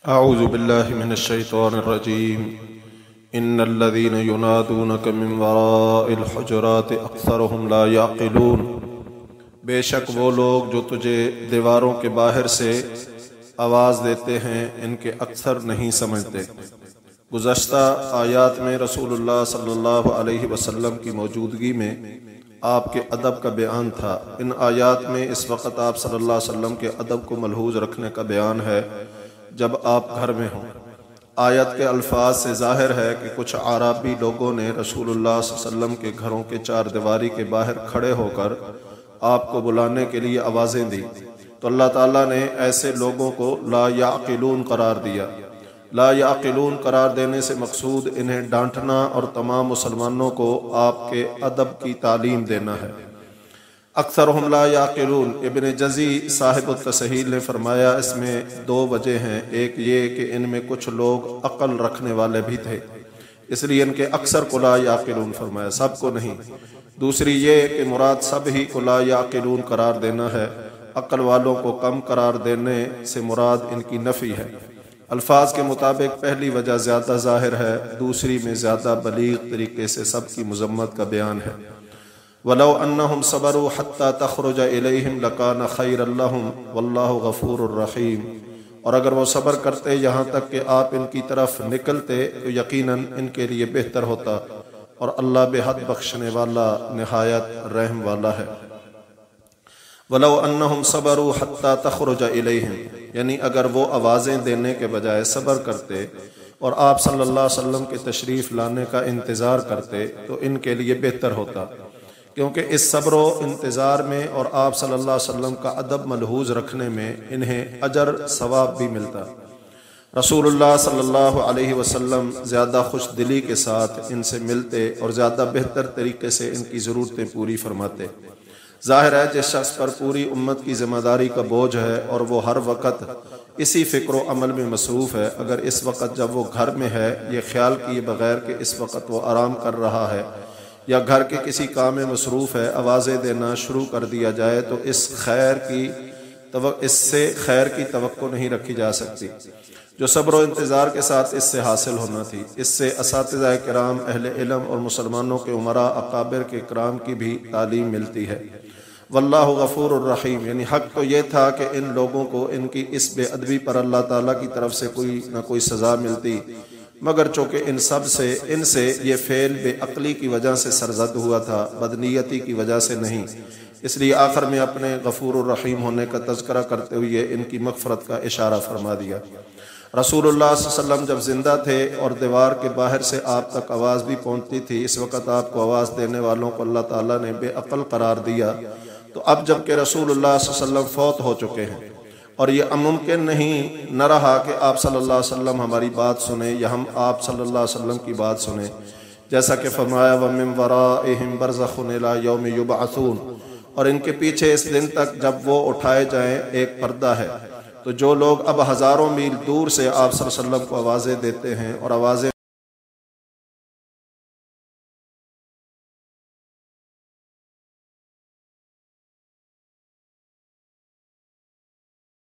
اعوذ باللہ من الشیطان الرجیم ان الذین ینادونک من وراء الحجرات اکثرهم لا یعقلون، بے شک وہ لوگ جو تجھے دیواروں کے باہر سے آواز دیتے ہیں ان کے اکثر نہیں سمجھتے۔ گزشتہ آیات میں رسول اللہ صلی اللہ علیہ وسلم کی موجودگی میں آپ کے ادب کا بیان تھا۔ ان آیات میں اس وقت آپ صلی اللہ علیہ وسلم کے ادب کو ملحوظ رکھنے کا بیان ہے جب آپ گھر میں ہوں۔ آیت کے الفاظ سے ظاہر ہے کہ کچھ اعرابی لوگوں نے رسول اللہ صلی اللہ علیہ وسلم کے گھروں کے چار دیواری کے باہر کھڑے ہو کر آپ کو بلانے کے لیے آوازیں دی، تو اللہ تعالیٰ نے ایسے لوگوں کو لا یعقلون قرار دیا۔ لا یعقلون قرار دینے سے مقصود انہیں ڈانٹنا اور تمام مسلمانوں کو آپ کے ادب کی تعلیم دینا ہے۔ اکثرهم لا یعقلون، ابن جزی صاحب التسہیل نے فرمایا اس میں دو وجہ ہیں۔ ایک یہ کہ ان میں کچھ لوگ عقل رکھنے والے بھی تھے، اس لیے ان کے اکثر کو لا یعقلون فرمایا، سب کو نہیں۔ دوسری یہ کہ مراد سب ہی کو لا یعقلون قرار دینا ہے، عقل والوں کو کم قرار دینے سے مراد ان کی نفی ہے۔ الفاظ کے مطابق پہلی وجہ زیادہ ظاہر ہے، دوسری میں زیادہ بلیغ طریقے سے سب کی مذمت کا بیان ہے۔ وَلَوْ أَنَّهُمْ صَبَرُوا حَتَّى تَخْرُجَ إِلَيْهِمْ لَكَانَ خَيْرًا لَهُمْ وَاللَّهُ غَفُورٌ رَحِيمٌ، اور اگر وہ صبر کرتے یہاں تک کہ آپ ان کی طرف نکلتے تو یقیناً ان کے لیے بہتر ہوتا، اور اللہ بے حد بخشنے والا نہایت رحم والا ہے۔ وَلَوْ أَنَّهُمْ صَبَرُوا حَتَّى تَخْرُجَ إِلَيْهِمْ، یعنی اگر وہ آوازیں دینے کے بجائے صبر کرتے اور آپ صلی اللہ علیہ وسلم کے تشریف لانے کا انتظار کرتے تو ان کے لیے بہتر ہوتا، کیونکہ اس صبر و انتظار میں اور آپ صلی اللہ علیہ وسلم کا ادب ملحوظ رکھنے میں انہیں اجر ثواب بھی ملتا۔ رسول اللہ صلی اللہ علیہ وسلم زیادہ خوش دلی کے ساتھ ان سے ملتے اور زیادہ بہتر طریقے سے ان کی ضرورتیں پوری فرماتے۔ ظاہر ہے جس شخص پر پوری امت کی ذمہ داری کا بوجھ ہے اور وہ ہر وقت اسی فکر و عمل میں مصروف ہے، اگر اس وقت جب وہ گھر میں ہے یہ خیال کیے بغیر کہ اس وقت وہ آرام کر رہا ہے یا گھر کے کسی کام میں مصروف ہے، آوازیں دینا شروع کر دیا جائے تو اس سے خیر کی توقع نہیں رکھی جا سکتی جو صبر و انتظار کے ساتھ اس سے حاصل ہونا تھی۔ اس سے اساتذہ کرام، اہل علم اور مسلمانوں کے عمراء اکابر کے کرام کی بھی تعلیم ملتی ہے۔ واللہ غفور الرحیم، یعنی حق تو یہ تھا کہ ان لوگوں کو ان کی اس بے ادبی پر اللہ تعالیٰ کی طرف سے کوئی نہ کوئی سزا ملتی، مگر چونکہ ان سے یہ فعل بے عقلی کی وجہ سے سرزد ہوا تھا، بدنیتی کی وجہ سے نہیں، اس لیے آخر میں اپنے غفور الرحیم ہونے کا تذکرہ کرتے ہوئے ان کی مغفرت کا اشارہ فرما دیا۔ رسول اللہ صلی اللہ علیہ وسلم جب زندہ تھے اور دیوار کے باہر سے آپ تک آواز بھی پہنچتی تھی، اس وقت آپ کو آواز دینے والوں کو اللہ تعالیٰ نے بے عقل قرار دیا، تو اب جب کہ رسول اللہ صلی اللہ علیہ وسلم فوت ہو چکے ہیں اور یہ ممکن نہیں نہ رہا کہ آپ صلی اللہ علیہ وسلم ہماری بات سنیں یا ہم آپ صلی اللہ علیہ وسلم کی بات سنیں، جیسا کہ فرمایا وَمِن وَرَائِهِمْ بَرْزَخٌ إِلَىٰ يَوْمِ يُبْعَثُونَ، اور ان کے پیچھے اس دن تک جب وہ اٹھائے جائیں ایک پردہ ہے۔ تو جو لوگ اب ہزاروں میل دور سے آپ صلی اللہ علیہ وسلم کو آوازیں دیتے ہیں اور آوازیں